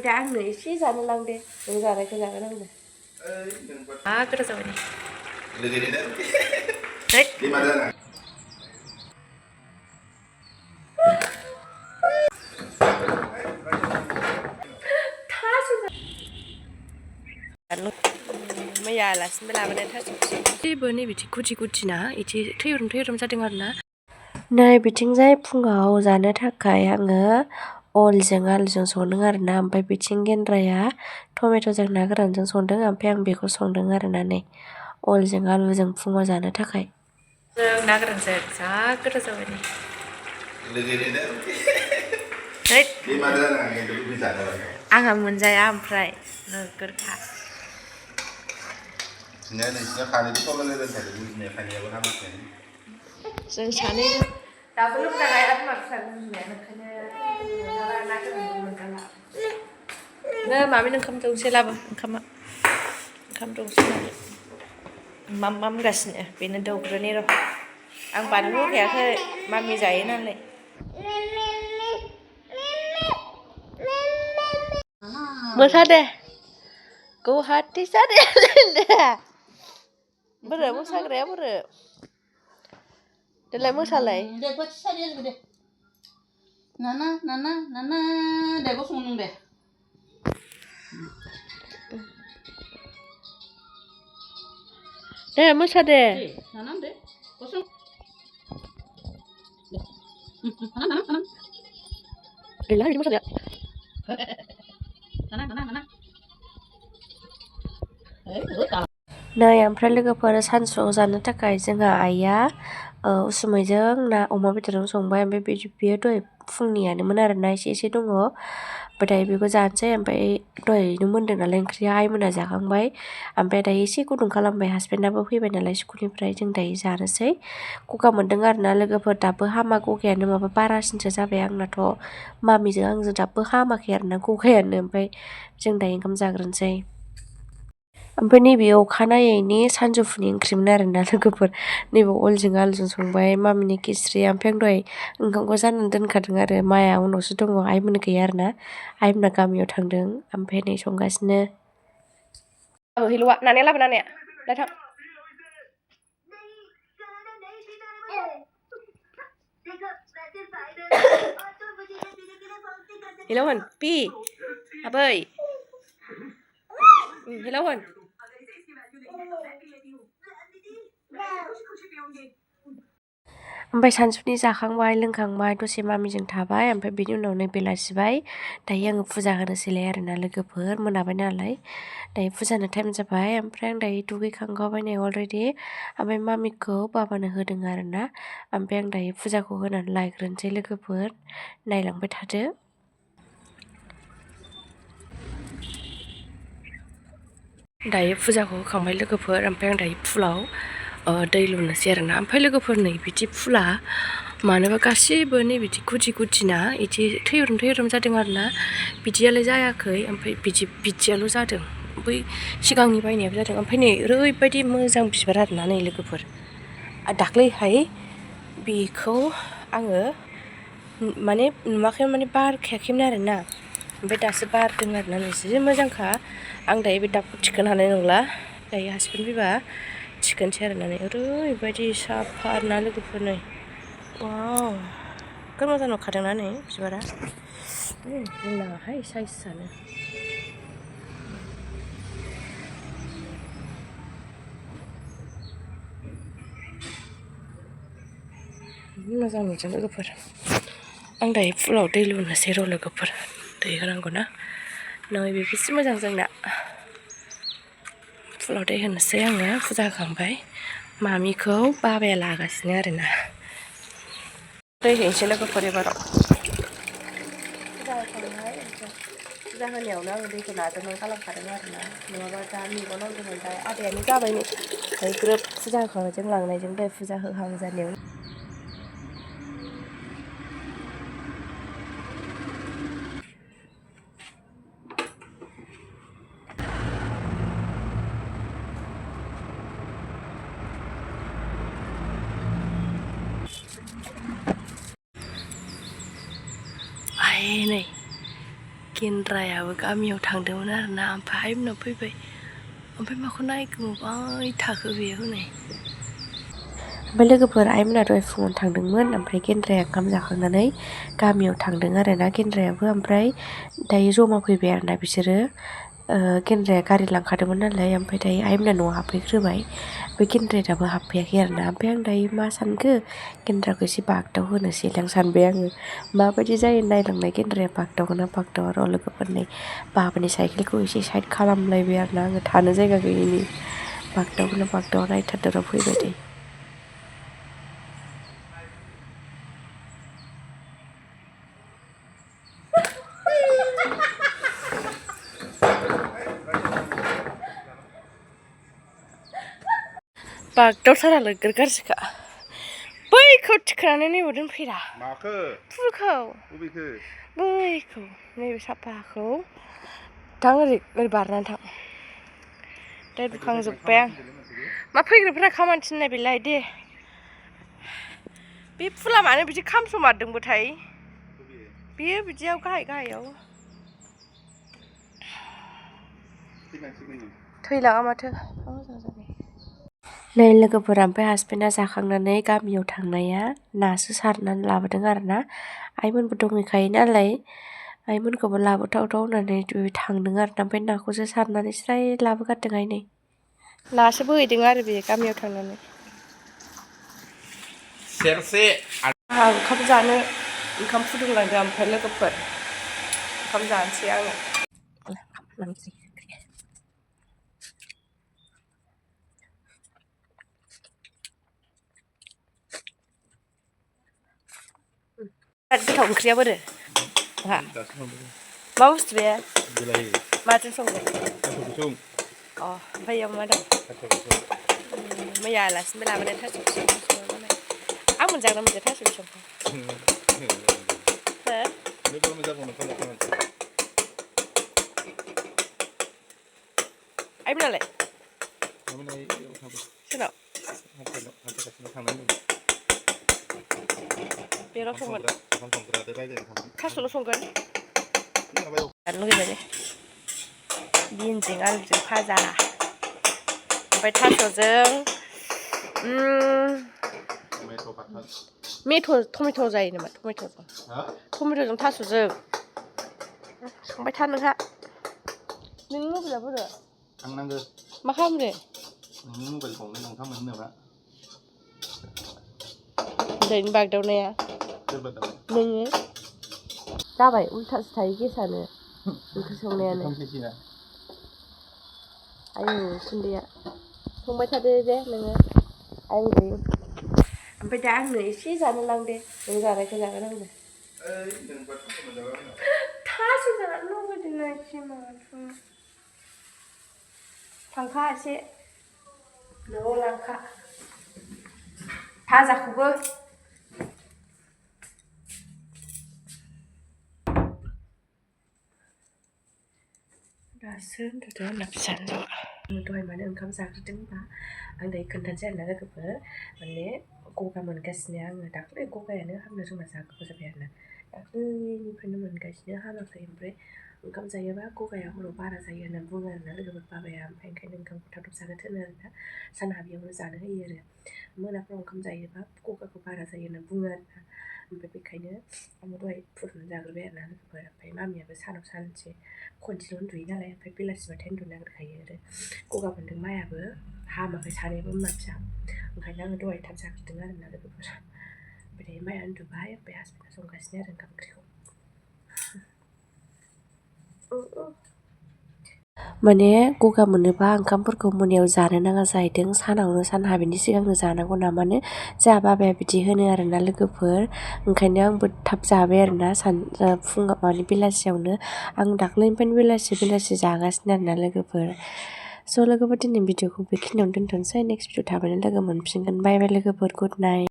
दा आंनो एसे जानो लां दे नों जानायखौ जागोन आंबो गोथाव जाबाय नै मैया आलासिनिबो लाबोनाय थास' जेबो नै बिथिं गुदि ना इदि थैरोम जादों आरो ना नै बिथिंजाय फुङाव जानो थाखाय आङो अलजों आलुजों संदों आरो ना ओमफ्राय बिथिं गेन्द्राया टमेट'जों ना गोरानजों संदों ओमफ्राय आं बेखौ संदों आरो ना नै अलजों आलुजों फुङाव जानो थाखाय जों ना गोरानजों जा गोथाव जाबाय नै आंहा मोनजाया ओमफ्राय नोगोरखा जों सानै दाबो लोमजानाय आरो बिमा फिसाजों बिमाया ओंखायनो ना गोरानजों मोनजाला नो मामि ओंखाम दौसै लाबो ओंखाम दौसै लाबो माम होनगासिनो बेनो दौग्रोनि र' आं बानलु होखायाखै मामि जायो नालाय मोसादे गुवाहाटि सादे बोरो मोसाग्राया बोरो देलाय मोसालाय दे गुवाहाटि सारियाल दे नाना दे गसं नों दे दे मोसा दे नाना दे गसं नाना गैला बिदि मोसानाया नै ओमफ्राय लोगोफोर सानसुआव जानो थाखाय जोंहा आइया उसुमैजों ना अमा बेदरजों संबाय ओमफ्राय बेयो दहाय फुंनियानोमोन आरोना एसे दङ ओमफ्राय दायो बेखौ जानोसै ओमफ्राय दहायनो मोन्दों नालाय ओंख्रिया आइमोना जाखांबाय ओमफ्राय दायो एसे गुदुं खालामबाय हासबेन्डआबो फैबाय नालाय स्कुलनिफ्राय जों दायो जानोसै गगा मोन्दों आरोना लोगोफोर दाबो हामा गगायानो माबा बारासिनसो जाबाय आंनाथ' मामिजों आंजों दाबो हामाखै आरोना गगायानो ओमफ्राय जों दायो ओंखाम जाग्रोनोसै ओमफ्राय नैबे अखानायैनि सानजौफुनि ओंख्रिमोन आरोना लोगोफोर नैबे अलजों आलुजों संबाय मामिनि खिस्रि ओमफ्राय आं दहाय ओंखामखौ जाननानै दोनखादों आरो माया उनावसो दङ आइमोन गैया आरोना आइमोना गामियाव थांदों ओमफ्राय नै संगासिनो हैल'आ नानाया लाबो नानाया दा थां हेलौ होन पि आबै हेलौ होन ओमफ्राय सानसुनि जाखांबाय लोंखांबाय दसे मामिजों थाबाय ओमफ्राय बिनि उनाव नै बेलासिबाय दायो आङो फुजा होनोसैलाय आरोना लोगोफोर मोनाबाय नालाय दायो फुजानो टाइम जाबाय ओमफ्राय आं दायो दुगैखांबाय नै अलरेडि ओमफ्राय मामिखौ बाबानो होदों आरोना ओमफ्राय आं दायो फुजाखौ होनानै लायग्रोनोसै लोगोफोर नायलांबाय थादो दायो फुजाखौ होखांबाय लोगोफोर ओमफ्राय आं दायो फुलाव दै लुनोसै आरोना ओमफ्राय लोगोफोर नै बिदि फुला मानोबा गासिबो नै बिदि गुदिना बिदि थैरोम जादों आरोना बिदियालाय जायाखै ओमफ्राय बिदियाल' जादों बै सिगांनि बायनायाबो जादों ओमफ्राय नै ओरैबायदि मोजां बिबार आरोना नै लोगोफोर दाख्लैहाय बेखौ आङो माने नुवाखै माने बारखायाखैमोन आरोना ओमफ्राय दासो बारदों आरोना नै जि मोजांखा आं दायो बे दाबखौ थिखोनो हानाय नंला दायो हासबेन्ड फैबा थिखोनोसै आरोना नै ओरैबायदि साफा ना लोगोफोर नै वाव नोगोर मोजां नुखादोंना नै बिबारा बुंनाङाहाय साइजआनो मोजां नुदों लोगोफोर आं दायो फुलाव दै लुनोसै र' लोगोफोर दै होनांगौ ना नै बेखौसो मोजां जोंना फुलाव दै होनोसै आङो फुजा होखांबाय मामिखौ बाबाया लागासिनो आरोना दै हैनोसै लोगोफोर एबाराव फुजा होखांबाय फुजा होनायावनो आङो दैखौ नाजावनानै खालामखादों आरोना नङाबा दा मेगन नांगौमोन दा आदायानो जाबाय नै ओमफ्राय ग्रोब फुजा होखांनायजों लांनायजों दहाय फुजा होहां जानायाव नै गेन्द्रायाबो गामियाव थांदोंमोन आरोना ओमफ्राय आइमोननाव फैबाय ओमफ्राय माखौ नायगोबाय थाखो बेयो हनै ओमफ्राय लोगोफोर आइमोना दहाय फुङाव थांदोंमोन ओमफ्राय गेन्द्राया ओंखाम जाखांनानै गामियाव थांदों आरोना गेन्द्रायाबो ओमफ्राय दायो जमा फैबाय आरोना बिसोरो गेन्द्राया गारि लांखादोंमोन नालाय ओमफ्राय दायो आइमोना न'आव हाबफैग्रोबाय बे गेन्द्राया दाबो हाबफैयाखै आरोना ओमफ्राय आं दायो मा सानखो गेन्द्राखौ एसे बागदाव होनोसै दां सानबाय आङो माबायदि जायो नायलांनाय गेन्द्राया बागदावगोन ना बागदावा र' लोगोफोरनि बाबानि साइकेलखौ एसे साइड खालामलायबाय आरोना आङो थानो जायगा गैयिनि बागदावगोन ना बागदावा नायथारदो र' फैबाय दे बागदावथारा नोगोर गाज्रिखा बैखौ थिखोनानै नैबाव दोनफैरा माखौ फुलखौ बबेखौ बैखौ नैबे साफाखौ थां ओरै बारनानै थां दा बुखांजोब्बाय आं मा फैग्राफोरा खामानि थिननाय बेलाय दे बे फुला मानो बिदि खामसमारदोंबोथाय बेयो बिदियाव गाहायाव थैलाङा माथो मोजां जाबाय नै लोगोफोरा ओमफ्राय हासबेन्डआ जाखांनानै गामियाव थांनाया नासो सारनानै लाबोदों आरोना आइमोनबो दंहैखायो नालाय आइमोनखौबो लाबोथावथाव होननानै थांदों आरोना ओमफ्राय नाखौसो सारनानै स्राय लाबोगारदों आइनै नासो बोहैदों आरो बे गामियाव थांनानै सेरसे आंहा ओंखाम फुदुंलांदों ओमफ्राय लोगोफोर ओंखाम जानोसै आङो गोथाव ओंख्रिया बोरो मा बुस्थु बे माजों संगोन ओमफ्राय इयाव मा दं मैया आलासिनिबो लाबोनाय थास' बिसं आं मोनजागोन मोनजाया थास' बिसंखौ आइमोनालाय सोरनाव बेनाव संगोन थास'ल' संगोन जानो लुगैबाय बिनजों आलुजों भाजा ओमफ्राय थास'जों टमेट' जायो नामा टमेट'जों थास'जों संबाय था नोंहा नोंनि मबाइला बोरो थांनांगौ मा खालामनो नोंनि मबाइल गंनै गंथाम मोनो नामा उन्दैनि बागदावनाया नोङो जाबाय उल्थासो थायो गेसानो ओंख्रि संनायानो आयौ सुन्दैया संबाय थादो दे नोङो आं गैयो ओमफ्राय दा आंनो एसे जानो लां दे नों जानायखौ जागोन आंबो थास' जानो लुबैदों एसे माथो थांखा एसे न'आव लांखा भाजाखौबो दासो उन्दुदों आंना फिसाजोआ दहाय मानो ओंखाम जाग्रोदों होनबा आं दायो खोन्थानोसै आरोना लोगोफोर माने गगा मोनगासिनो आङो दाख्लै गगायानो हामनो रोंना जा गोबाव जाबाय आरोना दाख्लैनिफ्रायनो मोनगासिनो हामाखै ओमफ्राय ओंखाम जायोबा गगाया हराव बारा जायो होनना बुङो आरोना लोगोफोर बाबाया ओमफ्राय ओंखायनो ओंखामखौ थाब थाब जानो थोनो आरोना सानहाबियावनो जानो होयो आरो मोनाफ्राव ओंखाम जायोबा गगाखौ बारा जायो होनना बुङो आरोना ओमफ्राय बेखायनो आङो दहाय फुदुंनानै जाग्रोबाय आरोना लोगोफोर ओमफ्य मामियाबो सानाव सानसे खनसेल' उन्दुयो नालाय ओमफ्राय बेलासिबाथाय उन्दुनो नागिरखायो आरो गगा मोनदों मायाबो हामाखै सानैबो बिमा फिसा ओंखायनो आङो दहाय थाब जाग्रोदों आरोना लोगोफोर ओमफ्राय माया उन्दुबाय ओमफ्राय हासबेन्डआ संगासिनो आरो ओंखाम ओंख्रिखौ माने गगा मोनोबा ओंखामफोरखौ मोनायाव जानो नाङा जाहैदों सानावनो सानहाबिनि सिगांनो जानांगौ नामानो जोंहा बाबाया बिदि होनो आरोना लोगोफोर ओंखायनो आंबो थाब जाबाय आरोना फुङाव माने बेलासियावनो आं दाख्लैनिफ्रायनो बेलासि जागासिनो आरोना लोगोफोर स' लोगोफोर दिनै भिडिअखौ बेखिनियावनो दोनथ'नोसै नेक्स्ट भिडिअ थाबैनो लोगो मोनफिनगोन बाय बाय लोगोफोर गुड नाइट